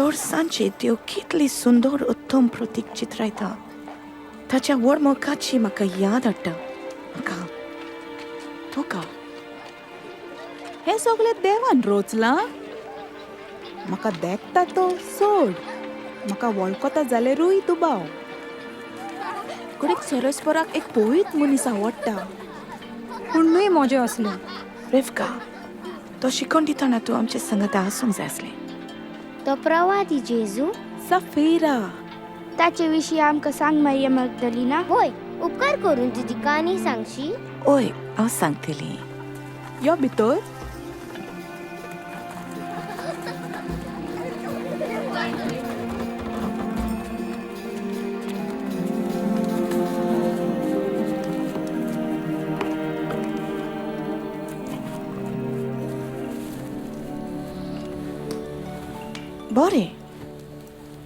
दर सांजे त्यो कितली सुंदर उत्तम प्रतीक चित्रायता ताच्या वडमोगाची म्हाका याद हाडटा म्हाका तुका हे सगळे देवान रोचलां म्हाका देखता तो सोड म्हाका वळखता जाल्यारूय दुबाव कुडीक सरस्पराक एक पवित्र मनीस आवडटा पुणूय मजा असलो रेवका तो शिकवण दितना तूं आमचे संगत आसूंक जाय आसलें तो प्रवादी जेजू सफेरा ताचे विशीं आमकां सांग मारिया मगदलीना. होय, उपकार करून तुजी काणी सांगशी. ओय हांव सांगतली. यो भितर. बरें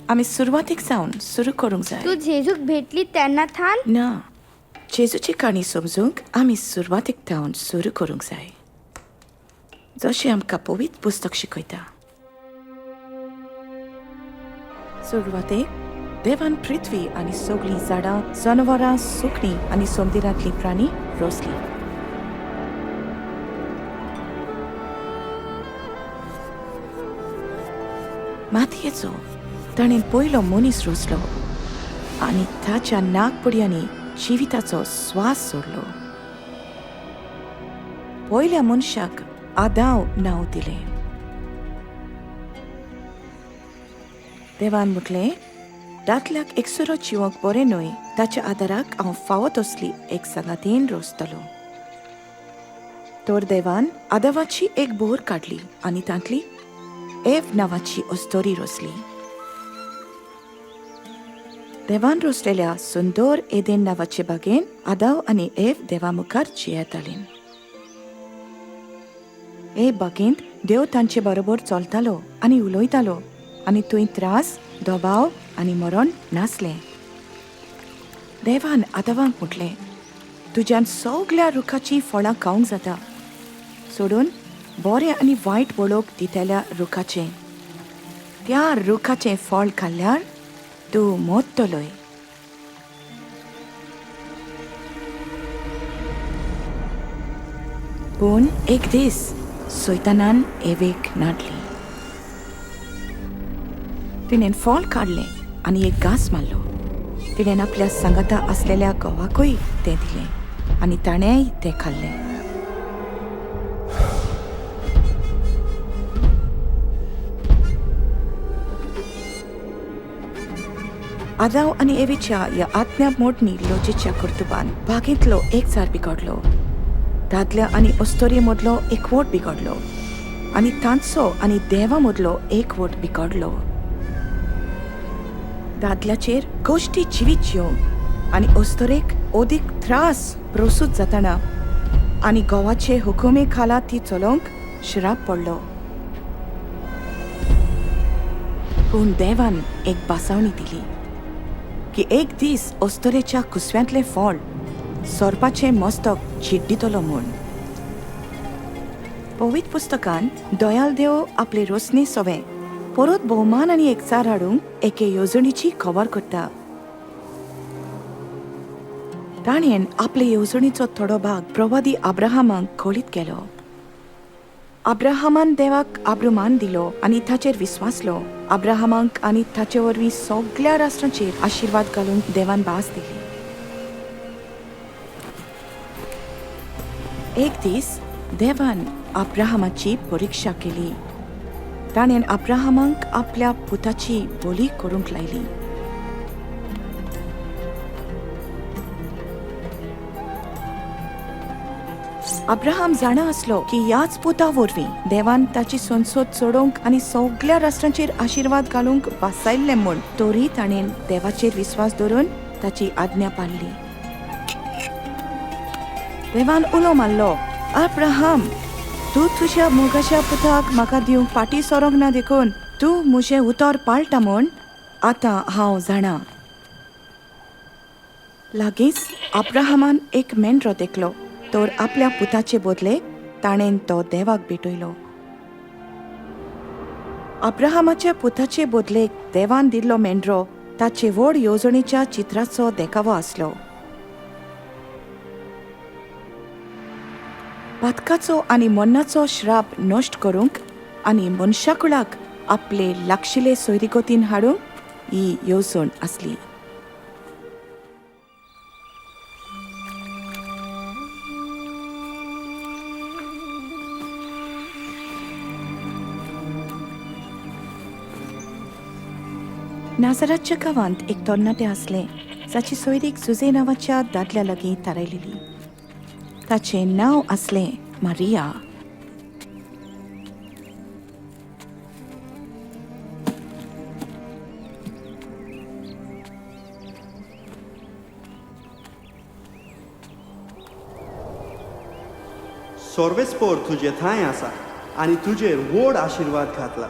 आमी सुरवातीक जावन सुरू करूंक जाय. तूं जेजूक भेटली तेन्ना थान ना जेजूची काणी समजूंक आमी सुरवातीक जावन सुरू करूंक जाय जशें आमकां पवित्र पुस्तक शिकयता. सुरवातेक देवान पृथ्वी आनी सगळीं झाडां जनावरां सुकणीं आनी समुद्रांतली प्राणी रोसली. मातयेचो ताणें पयलो मनीस रोसलो आनी ताच्या नागपुड्यांनी जिविताचो स्वास सोडलो. पयल्या मनशाक आदाव नांव दिलें. देवान म्हटलें दादल्याक एकसुरो जिवंक बरें न्हय ताच्या आदाराक हांव फावत असली एक सांगातेन रोसतलो. तर देवान आदावाची एक बोर काडली आनी तांतली एव नांवाची अस्तोरी रोसली. देवान रोसलेल्या सुंदर एदेन नांवाचे बागेन आदाव आनी एव देवा मुखार जियेतालीं. हे बागेंत देव तांचे बरोबर चलतालो आनी उलयतालो आनी थंय त्रास दबाव आनी मरण नासलें. देवान आदावांक म्हटलें तुज्यान सगळ्या रुखाची फळां खावंक जाता सोडून बरें आनी वायट वळख दितल्या रुखाचें. त्या रुखाचें फळ खाल्ल्यार तूं मरतलोय. पूण एक दीस सैतानान एवेक नाडली. तिणें फळ काडलें आनी एक घास मारलो. तिणें आपल्या सांगाता आसलेल्या घोवाकूय तें दिलें आनी ताणेंय तें खाल्लें. आदाव आनी एवीच्या ह्या आत्म्या मोडणी लोचेच्या कर्तुबान बागेंतलो एक झाड बिगडलो. दादल्या आनी अस्तोरी मदलो एकवट बिगडलो आनी तांचो आनी देवा मदलो एकवट बिगडलो. दादल्याचेर गोश्टी जिवीत येवंक आनी अस्तोरेक ओदीक त्रास प्रसूत जाताना आनी घोवाचे हुकुमे खाला ती चलोवंक श्राप पडलो. पूण देवान एक बासावणी दिली की एक दीस अस्तोरेच्या कुसव्यांतले फळ सोरपाचें मस्तक चिड्डितलो म्हूण. पवित्र पुस्तकान दयाल देव आपले रोसने सवे परत भोवमान आनी एकचार हाडूंक एके येवजणेची खबर करता. ताणें आपले येवजणेचो थोडो भाग प्रवादी अब्राहमाक कळीत केलो. अब्राहमान देवाक आब्रुमान दिलो आनी ताचेर विस्वासलो. अब्राहमाक आनी ताचे वरवीं सगळ्या राष्ट्रांचेर आशिर्वाद घालून देवान भास दिली. एक दीस देवान अब्राहमाची परिक्षा केली. ताणें अब्राहमाक आपल्या पुताची बोली करूंक लायली. अब्राहम जाणा आसलो की ह्याच पुता वरवीं देवान ताची संसद सोडोवंक आनी सगळ्या राष्ट्रांचेर आशिर्वाद घालूंक वासायल्लें म्हूण. तरी ताणें देवाचेर विस्वास दवरून ताची आज्ञा पाळली. देवान उलो मारलो अब्राहम तूं तुज्या मोगाच्या पुताक म्हाका दिवंक फाटीं सरोंक ना देखून तूं म्हजें उतर पाळटा म्हूण आतां हांव जाणा. लागींच अब्राहमान एक मेंढरो देखलो. तर आपल्या पुताचे बदले ताणें तो देवाक भेटयलो. अब्राहमाच्या पुताचे बदलेक देवान दिल्लो मेंढरो ताचे व्हड येवजणेच्या चित्राचो देखावो आसलो. पातकाचो आनी मन्नाचो श्राप नश्ट करूंक आनी मनशाकुळाक आपले लागशिले सोयरीगतीन हाडूंक ही येवजण आसली. नाझारातच्या गांवांत एक तरणाटें आसलें जाची सोयरीक जुजे नांवाच्या दादल्या लागीं थारायलेली. ताचें नांव आसलें मारिया. सर्वेस्पोर तुजे थंय आसा आनी तुजेर व्हड आशिर्वाद घातला.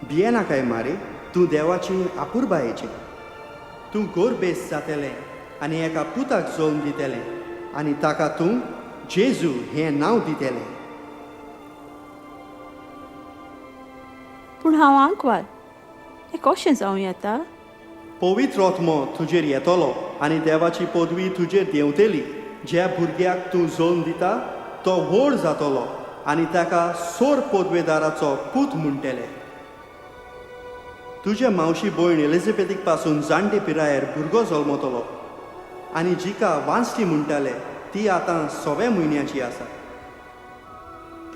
भियेनाकाय मारे, तूं देवाची आपुरबायेचें. तूं गोरबेस जातलें आनी एका पुताक जल्म दितलें आनी ताका तूं जेजू हें नांव दितलें. पूण हांव आंकवार, हें कशें जावं येता? पवित्र आत्मो तुजेर येतलो आनी देवाची पदवी तुजेर देंवतली. ज्या भुरग्याक तूं जल्म दिता तो व्हड जातलो आनी ताका सोर पदवेदाराचो पूत म्हणटले. तुज्या मावशी भयण एलिझाबेथीक पासून जाणटे पिरायेर भुरगो जल्मतलो आनी जिका वांसटी म्हणटाले ती आतां 6व्या म्हयन्याची आसा.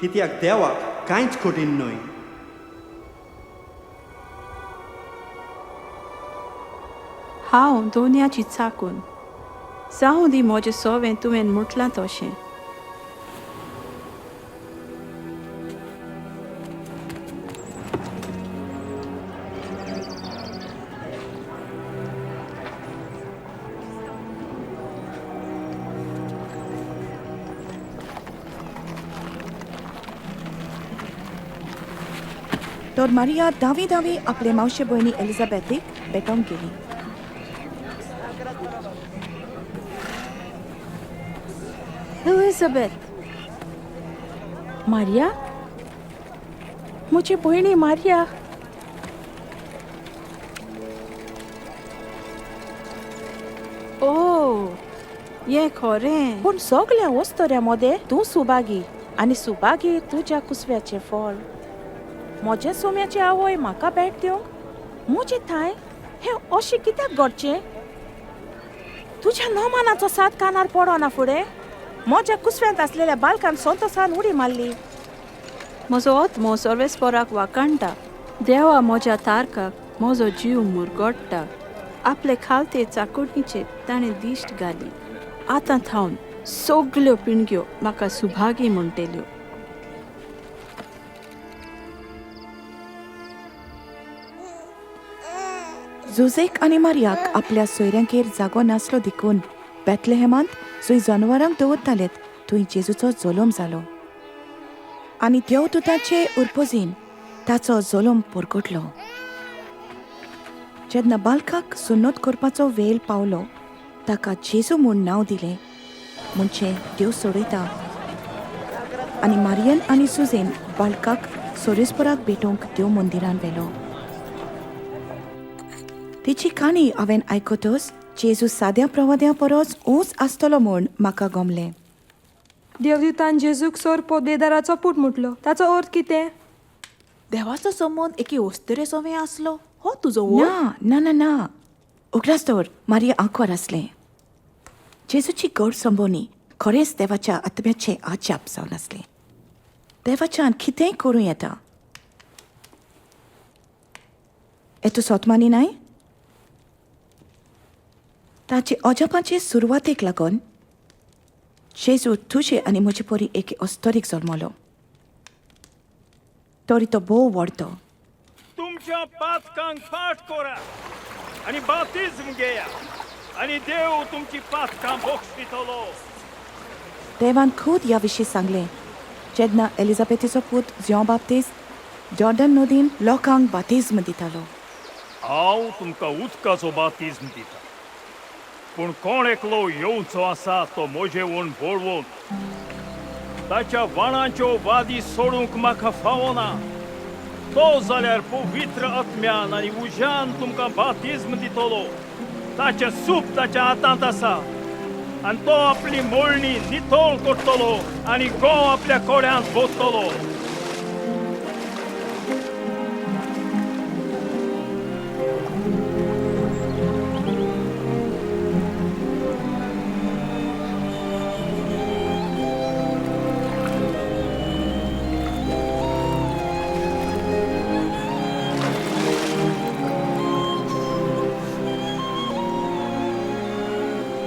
कित्याक देवाक कांयच कठीण न्हय. हांव दोनयाची चाकून जावं दी म्हजें सवें तुवें म्हटलां तशें. तर मारिया धावी धावी आपले मावशे भयणी एलिझाबेथीक भेटोवंक गेली. एलिझाबेथ, मारिया, म्हजी भयणी मारिया. ओ, हें खरें. पूण सगल्या वस्तुऱ्या मदें तूं सुभागी आनी सुभागी तुज्या कुसव्याचें फळ. म्हजे सोम्याची आवय म्हाका भेट दिवंक म्हजे थाय हें अशें कित्याक घडचें? तुज्या नोमानाचो साथ कानार पडना फुडें म्हज्या कुसव्यांत आसलेल्या बालकान संतोसान उडी मारली. म्हजो आत्मो सर्वेस्पराक वाकाणटा. देवा म्हज्या तारकाक म्हजो जीव मुरगडटा. आपले खालते चाकुडणीचेर ताणें दिश्ट घाली. आतां थावन सगल्यो पिणग्यो म्हाका सुभागी म्हणटल्यो. जुजेक आनी मारियाक आपल्या सोयऱ्यांकेर जागो नासलो देखून बेथलेहेमांत जंय जनवरांक दवरतालेत थंय जेजूचो जल्म जालो. आनी देवदूताचे उर्पोजीन ताचो जल्म परगटलो. जेन्ना बालकाक सुन्नत करपाचो वेळ पावलो ताका जेजू म्हूण नांव दिलें म्हणजे देव सोडयता. आनी मारियन आनी सुजेन बालकाक सोरेस्पराक भेटोवंक देव मंदिरान व्हेलो. तिची काणी हांवें आयकतच जेजू साद्या प्रवाद्या परस उंच आसतलो म्हूण म्हाका गमलें. देवदूतान जेजूक सोर पोदेदाराचो पूत म्हटलो. ताचो अर्थ कितें? देवाचो संबंद एके वस्तुरे सवें आसलो. हो तुजो ना ना ना ना उगडास दवर मारिया आंकवार आसलें. जेजूची गड संबोनी खरेंच देवाच्या आत्म्याचें आजाप जावन आसलें. देवाच्यान कितेंय करूं येता. तूं सोतमानी नाय? ताचे अजापाचे सुरवातेक लागून जेजू तुजे आनी म्हजे परी एके अस्तरीक जल्मलो. तरी तो भोव व्हडतो. तुमच्या पातकांक फाट करा आनी बाप्तिस्म घेया आनी देव तुमची पातकां बक्षितलो. देवान खूद ह्या विशीं सांगलें जेन्ना एलिझाबेथीचो पूत जॉन बाप्तिस्ट जॉर्डन नदीन लोकांक बाप्तिस्म दितालो. हांव तुमकां उदकाचो बाप्तिस्म दिता, पूण कोण एकलो येवचो आसा तो म्हजे वण बोळवून ताच्या वाणाच्यो वादी सोडूंक म्हाका फावना. तो जाल्यार पवित्र आत्म्यान आनी उज्यान तुमकां बातिज्म दितलो. ताचें सूप ताच्या हातांत आसा आनी तो आपली मोळणी नितळ करतलो आनी घोव आपल्या कोड्यांत भोंवतलो.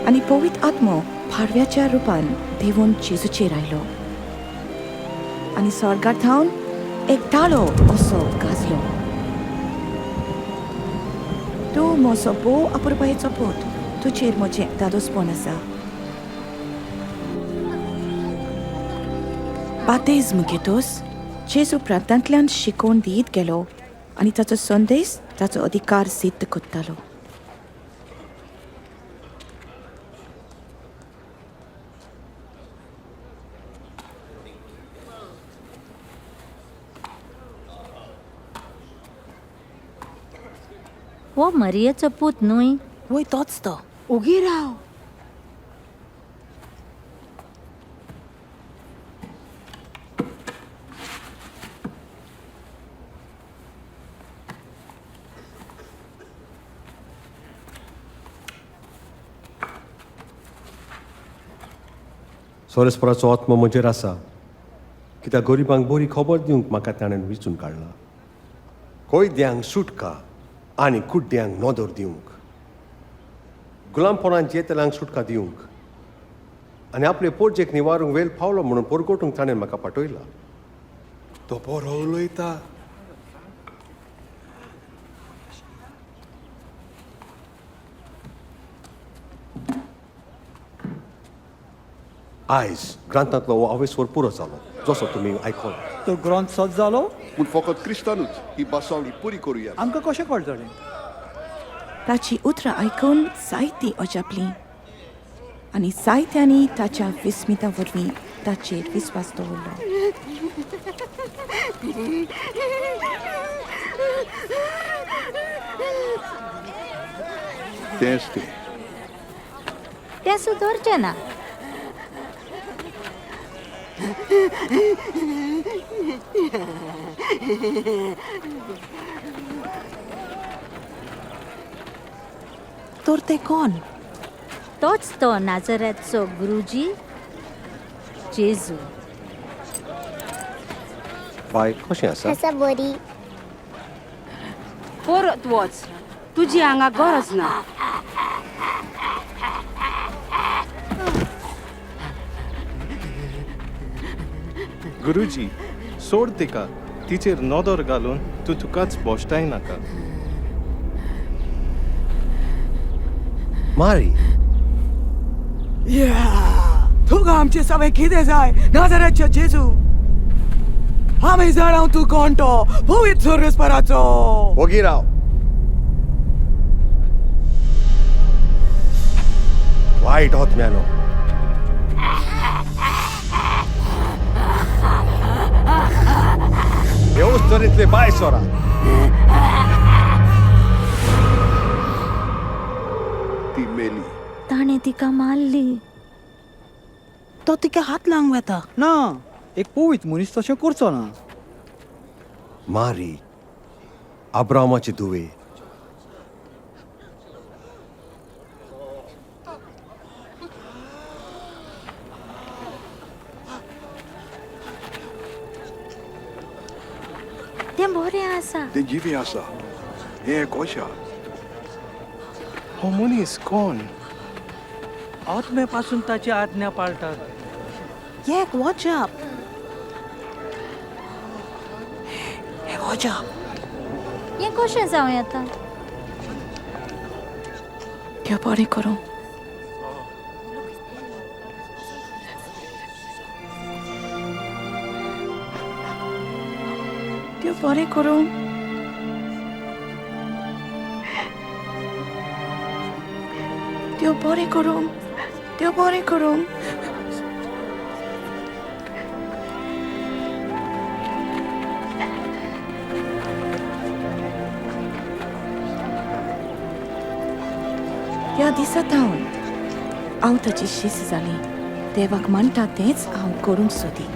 आणि पवित्र आत्मो पाडव्याच्या रुपान देवून जेजूचेर आयलो आणि स्वर्गार धांवन एक ताळो असो गाजलो. तूं म्हजो बोव अपुरबायेचो पूत, तुजेर म्हजें दादोसपण आसा. बातेज्म घेतोस जेजू प्रांतांतल्यान शिकोवन दीत गेलो आनी ताचो संदेश ताचो अधिकार सिद्ध करतालो. हो मरियेचो पूत न्हय? वय तोच तो. उगी राव. सोरेस्पराचो आत्मो म्हजेर आसा, कित्याक गरिबांक बरी खबर दिवंक म्हाका ताणें विचून काडला. कोयद्यांक सुटका आनी कुड्ड्यांक नोदोर दिवंक, गुलामपणांत येतल्यांक सुटका दिवंक आनी आपले पोरजेक निवारूंक वेळ पावलो म्हणून परगोटूंक ताणें म्हाका पाठयला. तो बरो उलयता. आयज ग्रांतांतलो हो आवेसवर पुरो जालो, जसो तुमी आयकलो. तो ग्रंथ सज जालो. पूण फकत क्रिस्तानूच ही बासावली पुरी करूया. आमकां कशें कळटलें? ताची उतरां आयकून जायतीं अजापलीं आनी जायत्यांनी ताच्या विस्मिता वरवीं ताचेर विस्वास दवरलो. तेंच तें. तें सुदरचें ना. तर ते कोण? तोच तो नाझारेथचो गुरुजी जेजू. बाय कशें आसा? आसा बरी. परत वच, तुजी हांगा गरज ना. गुरुजी, सोड तिका. तिचेर नोदोर घालून तूं तुकाच बोश्टाय नाका. मारी. तुका आमचे सगळे कितें जाय? नाझारेथचो जेजू. आमी जाणां तूं कोण तो, पवित्र सोरेस्पराचो. ओगी राव. वायट आत्म्यानो, येवच तरेंतले बाय सोरा. ती मेली. ताणें तिका मारली. तो तिका हात लावंक वेता. ना, एक पवित्र मनीस तशें करचो ना. मारी अब्रामाची दुवे. तें बरें आसा. तें जिवी आसा. हें कोशा. हो मनीस कोण? आत्म्यापासून ताची आज्ञा पाळटात. एक वचप. हे वचप. हें कशें जावं येता? देव बरें करूं. देव बरें करूं. देव बरें करूं. देव बरें करूं. त्या दिसात हांव ताची शीस जाली देवाक म्हणटा तेंच हांव करूंक सोदी.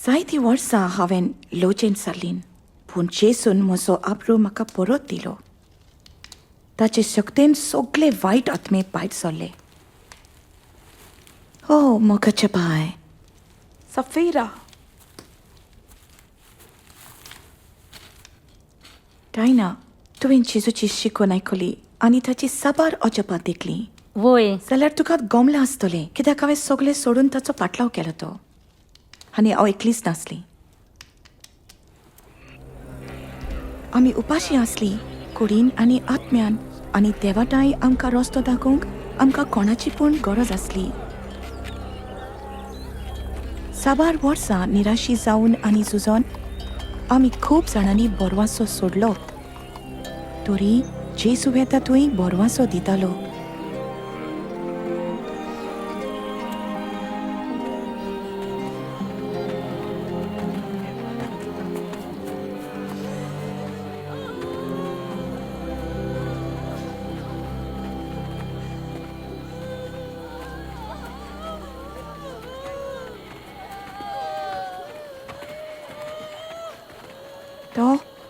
जायतीं वर्सां हांवें लोचेन सारलीन पूण जेसून म्हजो आब्रू म्हाका परत दिलो. ताचे शक्तीन सगळे वायट आत्मे भायर सरले. हो मोगाचे बाय, सफीरा टायना, तुवें जेजूची शिकवण आयकली आनी ताची साबार अजपात देखली वोय जाल्यार तुका गमलां आसतलें कित्याक हांवें सगळें सोडून ताचो पाटलाव केलो तो आनी हांव एकलीच नासली. आमी उपाशी आसली कुडीन आनी आत्म्यान आनी देवाटाय आमकां रस्तो दाखोवंक आमकां कोणाची पूण गरज आसली. साबार वर्सां निराशी जावन आनी झुजोन आमी खूब जाणांनी बोरवासो सोडलो. तरी जेजू येता थंय बोरवासो दितालो.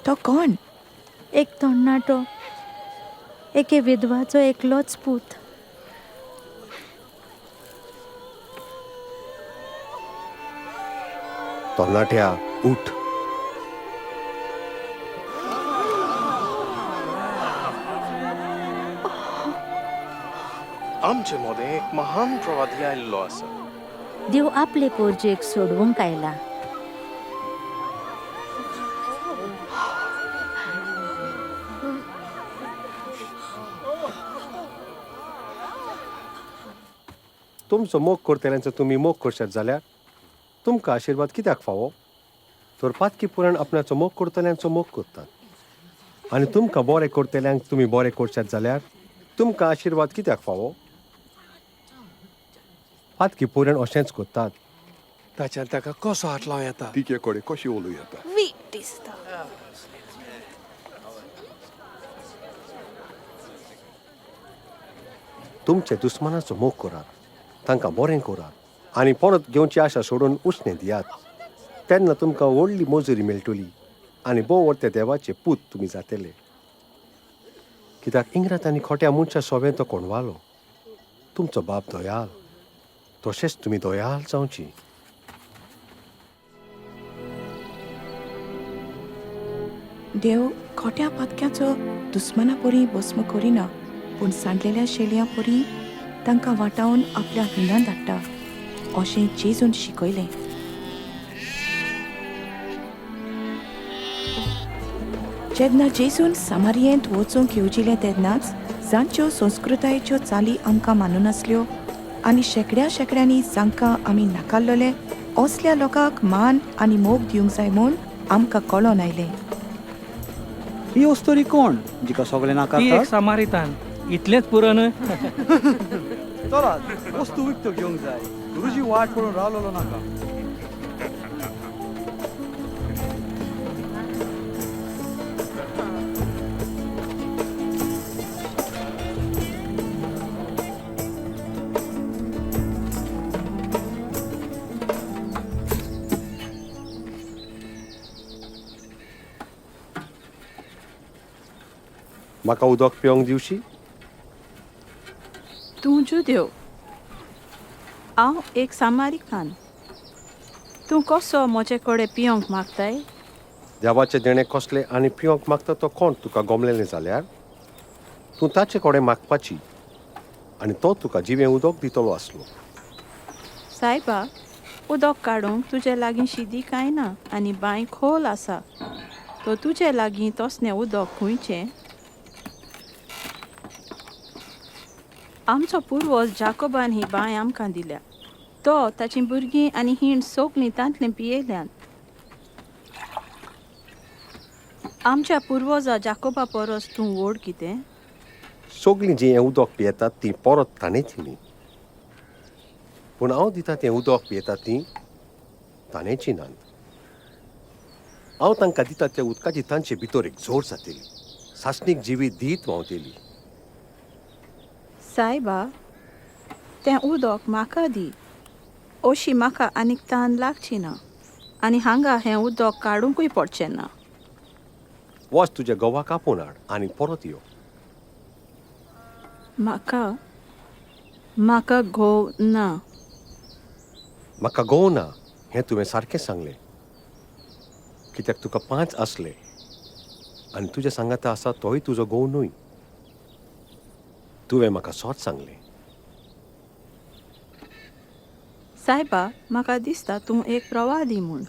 तो कोण? एक तरणाटो, एके विधवाचो एकलोच पूत. तरणाट्या उठ. आमचे मदें एक महान प्रवादी आयिल्लो आसा. देव आपले पोरजेक सोडवूंक आयला. तुमचो मोग करतल्यांचो तुमी मोग करशात जाल्यार तुमकां आशिर्वाद कित्याक फावो? तर पातकी पुराण आपणाचो मोग करतल्यांचो मोग करतात. आनी तुमकां बरें करतल्यांक तुमी बरें करशात जाल्यार तुमकां आशिर्वाद कित्याक फावो? पातकी पुराण अशेंच करतात. ताच्यान ताका कसो हात लाव येता. तिचे कडेन कशी उलोवं येता. वीट दिसता. तुमचे दुस्मानाचो मोग करात, तांकां बरें करात आनी परत घेवची आशा सोडून उश्णें दियात. तेन्ना तुमकां व्हडली मजुरी मेळटली आनी भोव व्हडले देवाचे पूत तुमी जातले. कित्याक इंग्रात आनी खोट्या मनशा सोबें तो कोणवालो. तुमचो बाप दोयाल, तशेंच तुमी दोयाल जावची. देव खोट्या पातक्याचो दुस्मना परी भस्म करिना पूण सांडलेल्या शेळयां परी तांकां वाटावन आपल्या हिंडान धाडटा अशें जेजून शिकयलें. जेन्ना जेजून सामारियेंत वचूंक येवजिलें तेन्नाच जांच्यो संस्कृतायेच्यो चाली आमकां मानून आसल्यो आनी शेकड्यांनी जांकां आमी नाकारलोले असल्या लोकांक मान आनी मोग दिवंक जाय म्हूण आमकां कळोन आयलें. ही वस्तोरी कोण जिका सगळे ती एक नाकारतात? सामारितान इतलेंच पुरो न्हय. चलात वस्तू विकतो घेवंक जाय. गुरुजी वाट पळोवन रावलेलो नाका. म्हाका उदक पिवंक दिवशी? तूं जुदेव, हांव एक सामारिकान. तूं कसो म्हजे कडेन पियोंक मागताय? देवाचे देणे कसले आनी पिवंक मागता तो कोण तुका गमलेलें जाल्यार तूं ताचे कडेन मागपाची आनी तो तुका जिवें उदक दितलो आसलो. सायबा, उदक काडूंक तुजे लागीं शिदी कांय ना आनी बांय खोल आसा. तो तुजे लागीं तसलें उदक खुंयचें? आमचो पुर्वज जाकोबान ही बांय आमकां दिल्या. तो ताची भुरगीं आनी हिंड सोगलीं तांतलें पियेल्यान. आमच्या पुर्वजा जाकोबा परस तूं व्हड कितें? सगळीं जी हें उदक पियेतात तीं परत ताणेची न्ही. पूण हांव दिता तें उदक पियेतात तीं ताणेची नात. हांव तांकां दिता त्या उदकाची तांचे भितर एक झोड जातली, सासणीक जिवीत दीत व्हांवतली. सायबा, तें उदक म्हाका दी. अशी म्हाका आनीक तान लागची ना आनी हांगा हें उदक काडूंकूय पडचें ना. वच तुज्या गवा कापून हाड आनी परत यो. म्हाका घोव ना. म्हाका घोव ना हें तुवें सारकें सांगलें. कित्याक तुका 5 आसले आनी तुज्या सांगाता आसा तोय तुजो घोव न्हय. तुवें म्हाका सोच सांगलें. सायबा, म्हाका दिसता तूं एक प्रवादी म्हूण.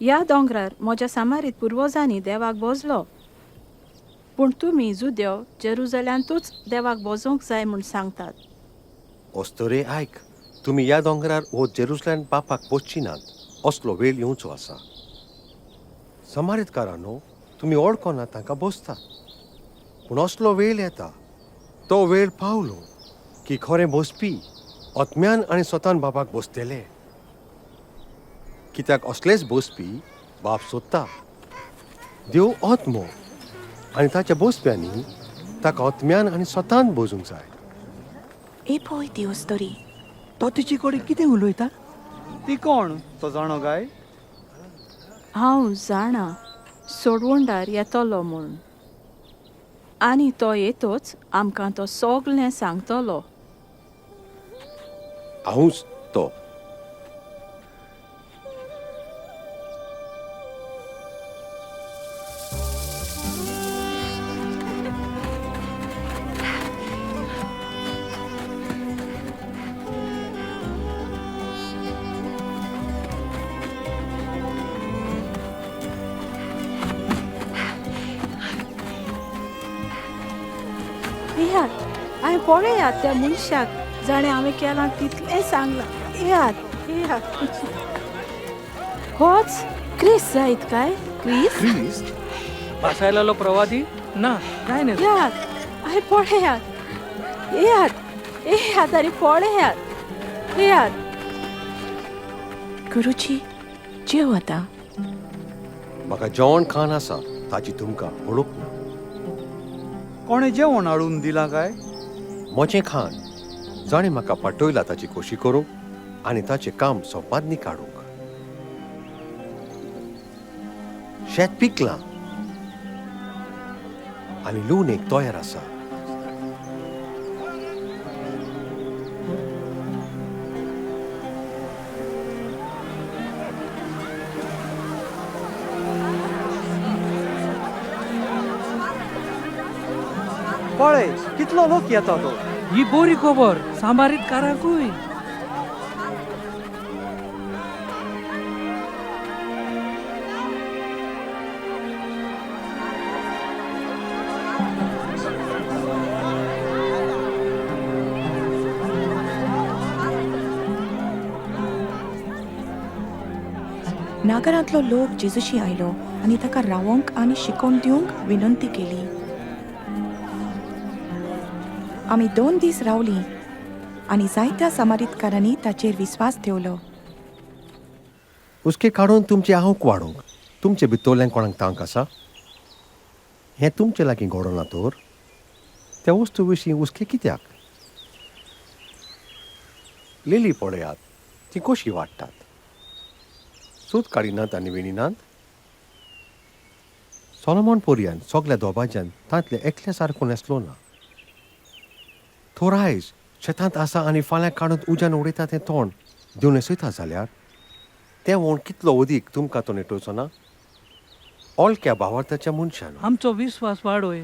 ह्या दोंगरार म्हज्या सामारीत पुर्वजांनी देवाक भोजलो, पूण तुमी जुदेव जेरुजल्यांतूच देवाक भोजोंक जाय म्हूण सांगतात. ओस्तोरे आयक, तुमी ह्या दोंगरार वो जेरुसलेम बापाक पोचची नात असलो वेळ येवचो आसा. समारीतकारांनो, तुमी ओळखोना तांकां बोसतात, पूण असलो वेळ येता, तो वेळ पावलो की खरें बोसपी आत्म्यान आनी स्वतान बापाक बोसतले. कित्याक असलेच बोसपी बाप सोदता. देव आत्मो आनी ताच्या बोसप्यांनी ताका आत्म्यान आनी स्वतान बोजूंक जाय. ए पळय ती ओस्तोरी. तो तिचे कडेन कितें उलयता? ती कोण? तो जाणो काय? हांव जाणा सोडवंडार येतलो म्हूण, आनी तो येतोच आमकां तो सोगलें सांगतलो. हांवूच तो. येयात, हांवें पळयात त्या मनशाक जाणें हांवें केलां तितलें सांगलां. येयात. होच क्रिस्त जायत काय? क्रिस्त? भासायलो प्रवादी ना काय नाही. येयात, हांवें पळयात. येयात आनी पळयात. येयात. गुरुजी, जेव आता. म्हाका जेवण खाण आसा ताची तुमकां वळख ना. कोणें जेवण हाडून दिलां काय? म्हजें खाण जाणें म्हाका पाठयला ताची खोशी करूंक आनी ताचें काम संपादनी काडूंक. शेत पिकलां आनी लूण एक तयार आसा. पळय, कितलो लोक येता तो. ही बरी खबर सांबारीतकाराकूय. नागरांतलो लोक जेजूशी आयलो आनी ताका रावोंक आनी शिकोवन दिवंक विनंती केली. आमी 2 दीस रावलीं आनी जायत्या समारीतकारांनी ताचेर विस्वास ठेवलो. उस्के काडून तुमचे आवक वाडोवंक तुमचे भितरल्यान कोणाक तांक आसा? हें तुमचे लागीं घडोना तर त्या वस्तू विशीं उस्के कित्याक? लिली पळयात, ती कशी वाडटात. सूत काडिनात आनी विणिनात. सोलोमोन पर्यान सगल्या दोबाज्यान तांतले एकल्या सारको नेसलो ना. थोर आयज शेतांत आसा आनी फाल्यां काडून उज्यान उडयता तें तोंड देव न्हेसयता जाल्यार तें वोण कितलो अदीक तुमकां तो नेटोवचो ना? ओळख्या भावार्थाच्या मनशान आमचो विश्वास वाडोय.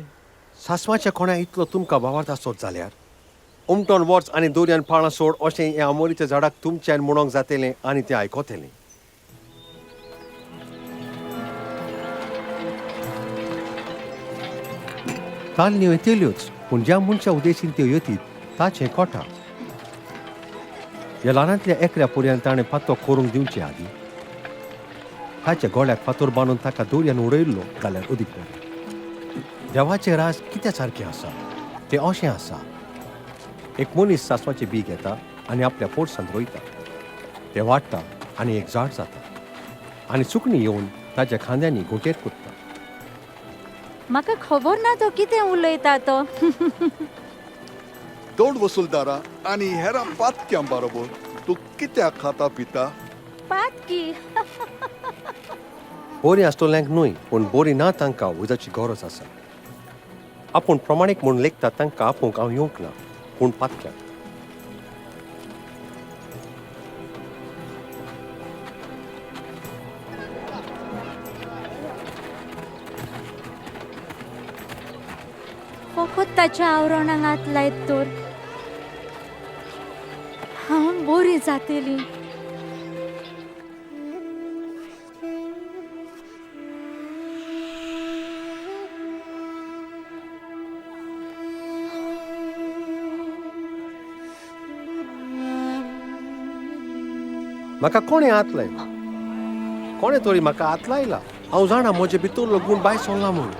सासवाच्या कोण्या इतलो तुमकां भावार्थ आसत जाल्यार उमटोन वच आनी दोरयान पाळां सोड अशें ह्या आमोरीच्या झाडाक तुमच्यान म्हणोंक जातलें आनी तें आयकोतलें. तालन्यो येतल्योच, पूण ज्या मनशा उद्देशीन त्यो येतीत ताचें कोटा. ह्या ल्हानांतल्या एकऱ्या पुरयान ताणें फातो करूंक दिवचे आदी ताच्या गोळ्याक फातोर बांदून ताका दोरयान उडयल्लो जाल्यार अदीक बरें. देवाचें राज कित्या सारकें आसा तें अशें आसा. एक मनीस सासवाचें बी घेता आनी आपल्या पोरसांत रोयता. तें वाडटा आनी एक झाड जाता आनी सुकणीं येवन ताच्या खांद्यांनी घोंटेर कुदता. म्हाका खबर ना तो कितें उलयता तो. दोड वसूलदारा आनी हेरां पातक्यां बरोबर तूं कित्याक खाता पिता? पातकी. बोरीं आसतल्यांक न्हय पूण बोरीं ना तांकां उदकाची गरज आसा. आपूण प्रमाणीक म्हूण लेखता तांकां आपूंक हांव येवंक ना पूण पातक्यांक. फकत ताच्या आवरणाक हात लायत तर हांव बरी जातली. म्हाका कोणें हात लायला? कोणें तरी म्हाका हात लायला. हांव जाणा म्हजे भितरलो गूण भायर सरला म्हूण.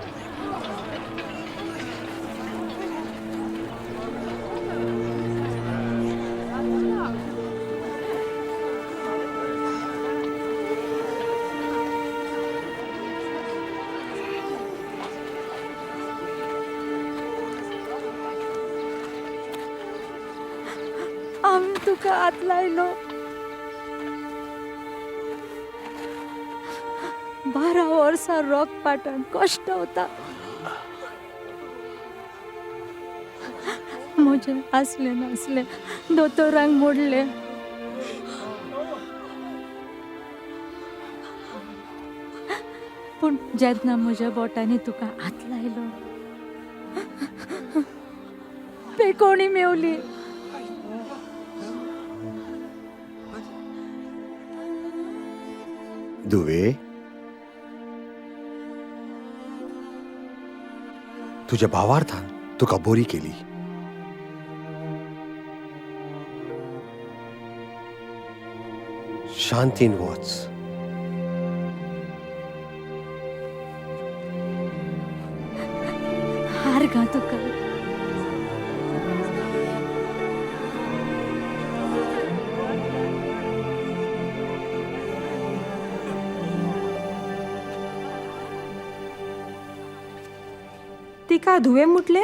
हांवें तुका हात लायलो. 12 वर्सां रोग पाटण कश्ट होता. म्हजें आसलें नासलें दोतोरांक मोडलें. पूण जेन्ना म्हज्या बोटांनी तुका हात लायलो पेकोणी मेवली. दुवे, तुझ्या भावार्थान तुका बोरी केली. शांतीन वच. हार गा तुका. तिका धुवे मुटले?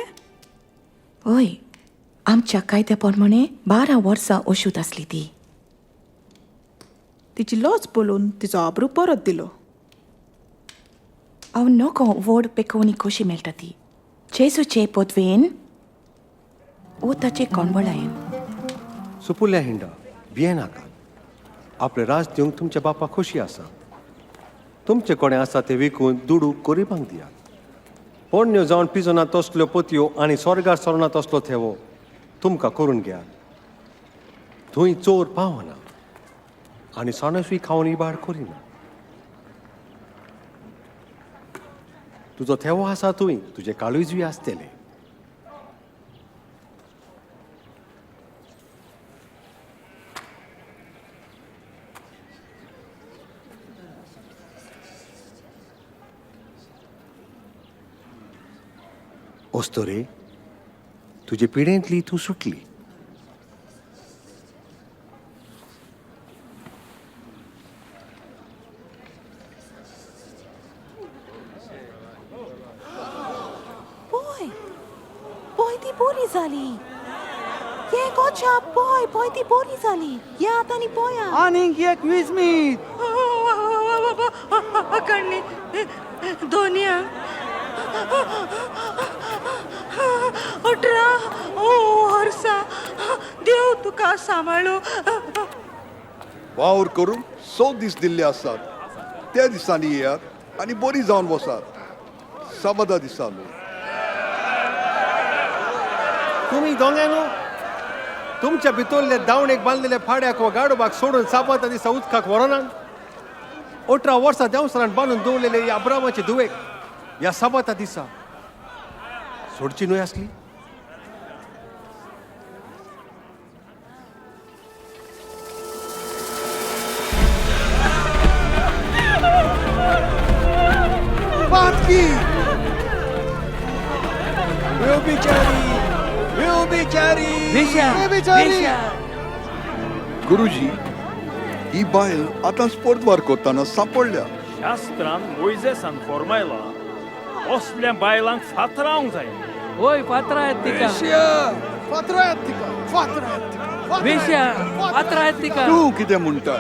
हय, आमच्या कायद्या प्रमाणे 12 वर्सां अशूत आसली ती. तिची लॉच बोलून तिचो आबरू परत दिलो. हांव नकळो व्हड पेकोवणी कशी मेळटा ती. जेजूचे पदवेन वो ताचे कोणवळायेन. सुपुल्या हिंडा भिये नाका. आपले राज दिवंक तुमच्या बापा खोशी आसा. तुमचे कोणें आसा ते विकून दुडूक गरिबांक दियात. पोरण्यो जावन पिजोना तसल्यो पोतयो आनी स्वर्गार सरना तसलो थेवो तुमकां करून घेयात. थंय चोर पावना आनी साणसूय खावन इबाड करिना. तुजो थेवो आसा थंय तुजे काळूजूय आसतले. ओस्तोरे, तुजे पिडेंतली तूं सुटली. पळय ती बरी जाली. ये गोच्या पळय ती बरी जाली. या आतांनी पळया. आनीक एक 20 मीठ. अकण्णी दोनिया 18 वर्सां. देव तुका सांबाळू. वावर करून 100 दीस दिल्ले आसात. त्या दिसांनी येयात आनी बरी जावन वसात. साबादा दिसालो. तुम्ही दोंगांनो तुमच्या भितरले दावणेक बांदलेले फाड्याक वा गाडोबाक सोडून साबाता दिसा उदकाक व्हरनात. 18 वर्सां देवसरान बांदून दवरलेले ह्या अब्रामाचे धुवेक ह्या साबाता दिसा सोडची न्हय आसली. पातकी गुरुजी ही बायल आतां स्पोर्ट वार करताना सापडल्या शास्त्रान मोइजेसान फॉर्मायला असल्या बायलांक फातरावंक जाय होय पात्र आहेत तिका वेश्या पात्र आहेत तिका तूं कितें म्हणटा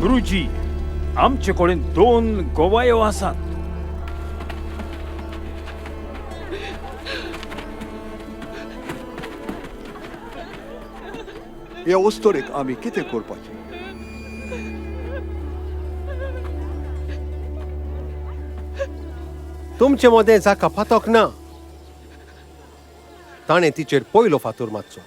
गुरुजी आमचे कडेन 2 गोवायो आसात ह्या वस्तोरेक आमी कितें करपाचें तुमचे मदें जाका फातोक ना ताणें तिचेर पयलो फातोर मारचो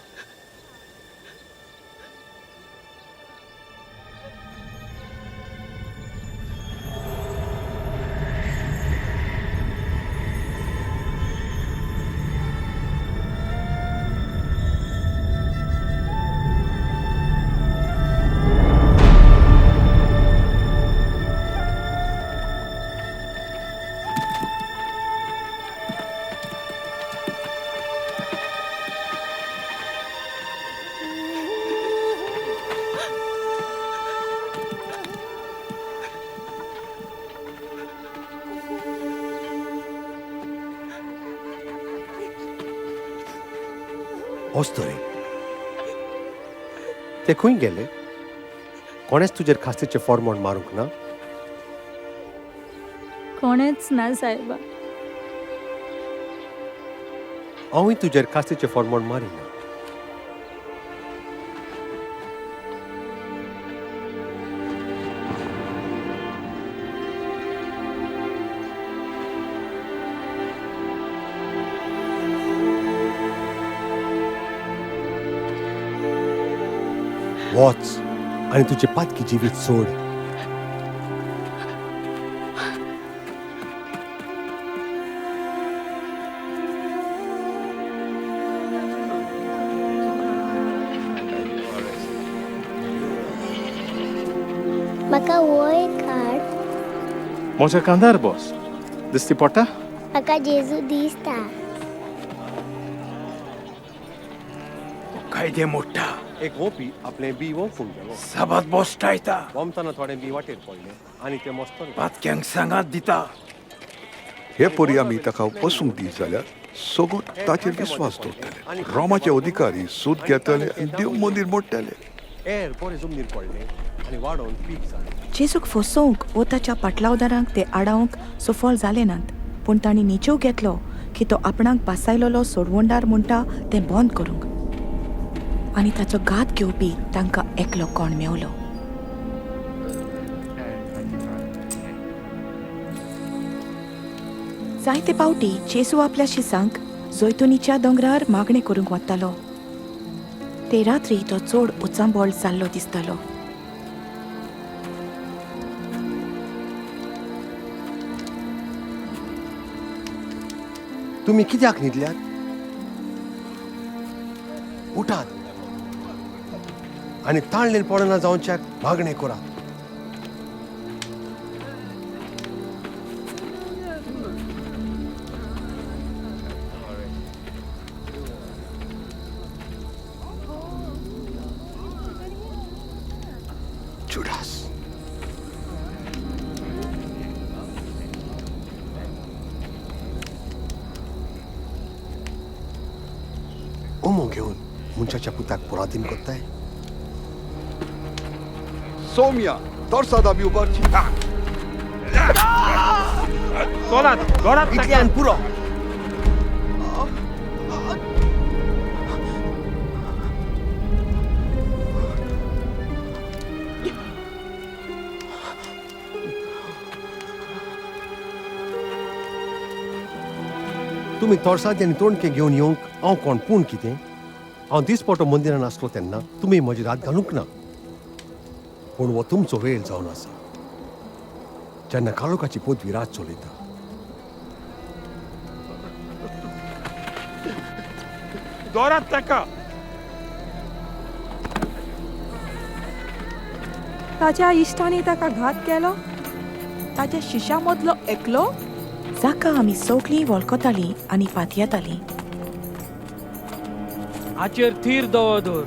ओस्तोरे ते खंय गेले कोणेच तुजेर खास्तीचे फॉर्मोन मारूंक ना कोणेच ना साहेबा हांवूय तुजेर खास्तीचे फॉर्मोन मारिना वॉच आणि तुझे पातकी जिवीत सोड म्हाका वय काड म्हज्या कांदार बॉस दिसती पडटा म्हाका जेजू दिसता कायदे मोठा एक वोपी आपले बी वोंकूंक गेलो सबात बोस्टायता वोमताना थोडे बी वाटेर पडले आणि ते मस्त पातक्यांक सांगात दिता हे परी आमी ताका पसूंक दी जाल्यार सगळो ताचेर विस्वास दवरतले रोमाचे अधिकारी सूत घेतले आनी देव मंदीर मोडटले एर बरे जमनीर पडले आणि वाडोवन पीक जालें जेजूक फसोवंक वो ताच्या पाटलावदारांक ते आडावंक सफळ जाले नात पूण तांणी निचव घेतलो की तो आपणाक बासायलोलो सोडवणदार म्हणटा तें बंद करूंक आनी ताचो घात घेवपी तांकां एकलो कोण मेवलो जायते पावटी जेजू आपल्या शिसांक जैतुनीच्या दोंगरार मागणें करूंक वतालो ते रात्री तो चड उचांबोळ जाल्लो दिसतालो तुम्ही कित्याक न्हिदल्यात उठात आणि ताळलेर पडना जावच्याक मागणें करात जुडास ओमो घेऊन मुंचाच्या पुताक पुराधीन करताय सौम्या तोरसादा बी उबारची इतल्यान पुरो तुम्ही तोरसाद आनी तोणके घेवन येवंक हांव कोण पूण कितें हांव दिसपटो मंदिरान आसलो तेन्ना तुमी म्हजी रात घालूंक ना पूण हो तुमचो वेळ जावन आसा जेन्ना काळोखाची पदवी रात चलयता. दोरात ताका. ताच्या इश्टांनी ताका घात केलो. ताच्या शिशा मदलो एकलो. जाका आमी सगळीं वळखतालीं आनी पातयेतालीं. हाचेर थीर दवर.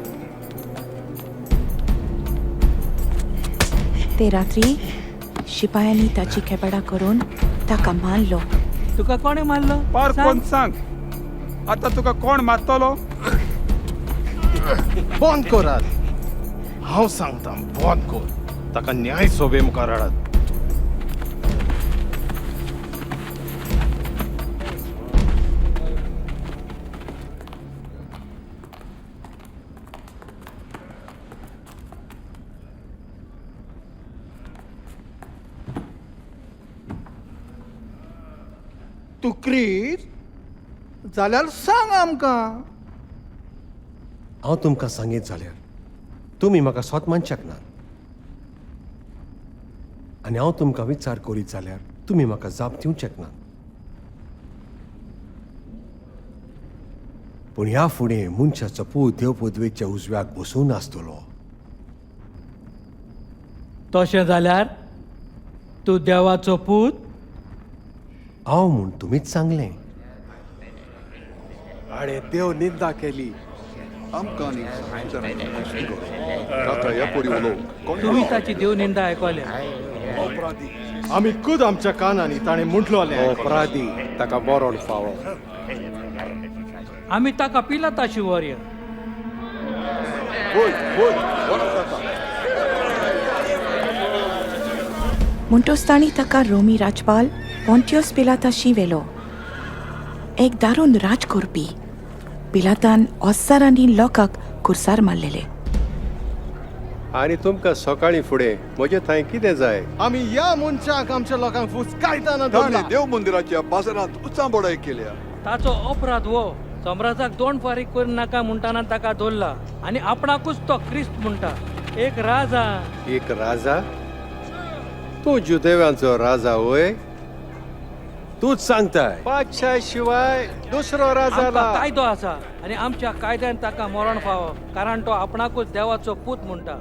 ते रात्री शिपायांनी ताची खेपेडा करून ताका मारलो. तुका कोणे मारलो? पार कोण सांग. आता तुका कोण मारतलो? बंद करात. हांव सांगता बंद कर. ताका न्याय सोबे मुखार हाडात. तू क्रीस जाल्यार सांग आमकां. हांव तुमकां सांगीत जाल्यार तुमी म्हाका स्वत मानशाक ना. आनी हांव तुमकां विचार करीत जाल्यार तुमी म्हाका जाप दिवचेक ना. पूण ह्या फुडें मनशाचो पूत देव पदवेच्या उजव्याक बसून आसतलो. तशें जाल्यार तूं देवाचो पूत. हांव म्हूण तुमीच सांगलें. हाडे देव निंदा केली. आमकां काका ह्या पोरी उलोवंक तुम्ही ताची देव निंदा आयकल्या. आमी खुद आमच्या कानांनी ताणें म्हटलोलें. अपराधी ताका मरण फावो. आमी ताका पिलाताची वर्य. म्हणटोच तांणी ताका रोमी राजपाल पोंटियस पिलाताशी व्हेलो. एक दारून राज करपी. पिलातान ओस्सारांनी लोकांक खुर्सार मारलेले. आनी तुमकां सकाळीं फुडें म्हजे थंय कितें जाय? आमी ह्या मनशाक आमच्या लोकांक फूस कायताना ताणें देव मंदिराच्या बाजारांत उचांबोडाय केल्या. ताचो अपराध वो सम्राजाक दोंड फारीक करूं नाका म्हणटाना ताका दवरला आनी आपणाकूच तो क्रिस्त म्हणटा. एक राजा. एक राजा? तूं जुदेवांचो राजा वय? तूच सांगताय. बादशाह शिवाय दुसरो राजा आमकां कायदो आसा आनी आमच्या कायद्यान ताका मरण फावो कारण तो आपणाकूच देवाचो पूत म्हणटा.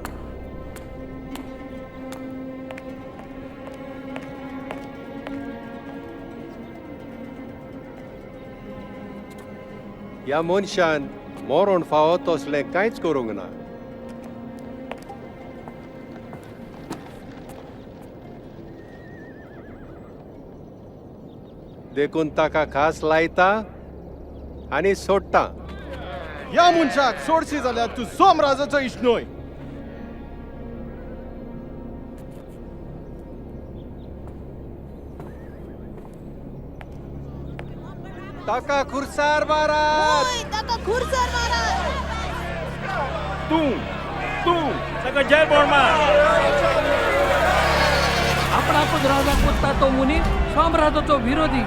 ह्या मनशान मरण फावो तसलें कांयच करूंक ना. देखून ताका खास लायता आनी सोडटा. ह्या मनशाक सोडशी जाल्यार तूं सोमराजाचो इश्ट न्हय. ताका खुर्सार मारात. तू ताका जेल बोर्ड मार. आपणाकूच राजा पुत्ता तो मुनी सम्राजाचो विरोधी.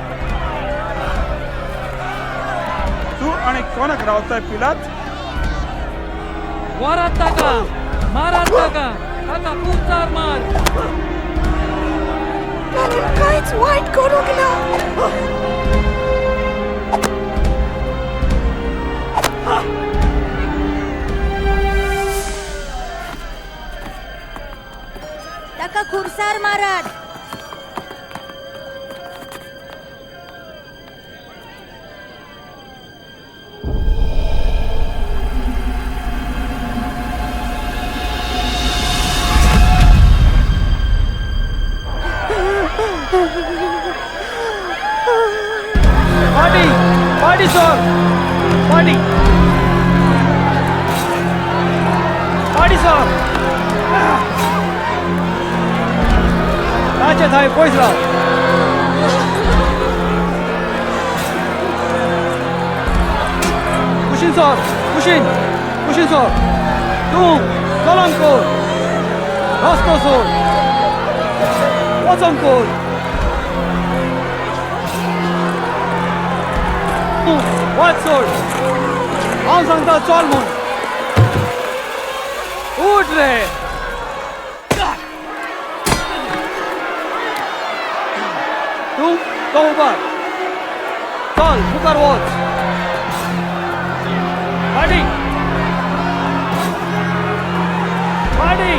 तू आणि कोणाक रावताय पिलात? वरात ताका. मारात ताका. ताका खुर्सार मार. ताणें कांयच वायट करूंक ना. ताका खुर्सार मारात. Party sir. Party sir. ताचे थंय पयस राव. कुशीन सर. कुशीन सर. तूं चलून कर. रस्तो सोड. वचून कर. वाट सोड. हांव सांगता चल म्हूण. उठ रे. तो उबार चल मुखार वच पाडी पाडी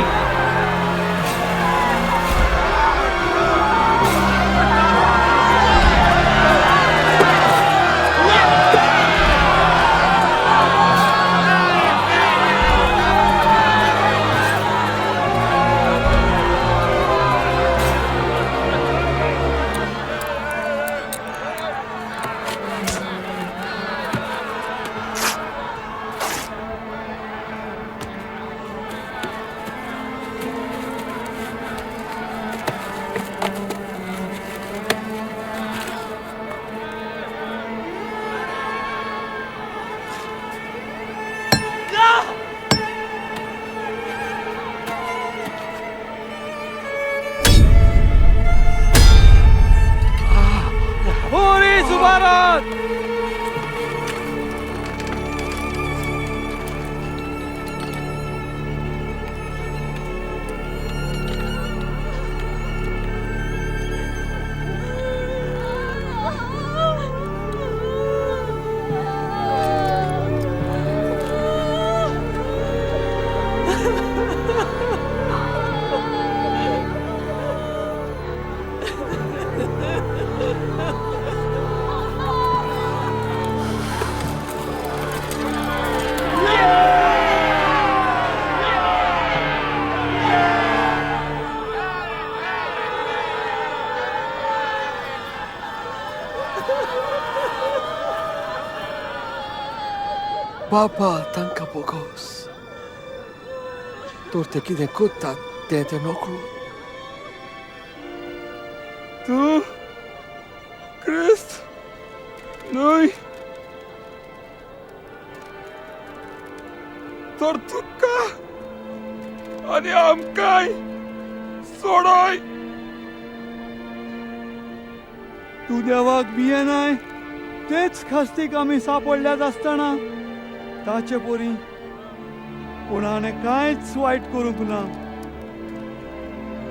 पोलीस उभारात बाबा तांकां बोगोस तर ते कितें कोत्तात ते नोकळो तू क्रिस्त न्हय तर तुका आनी आमकांय सोडोय तू देवाक भियेनाय तेच खास्तीक आमी सापडल्यात आसतना ताचे पोरी कोणाने कांयच वायट करूंक ना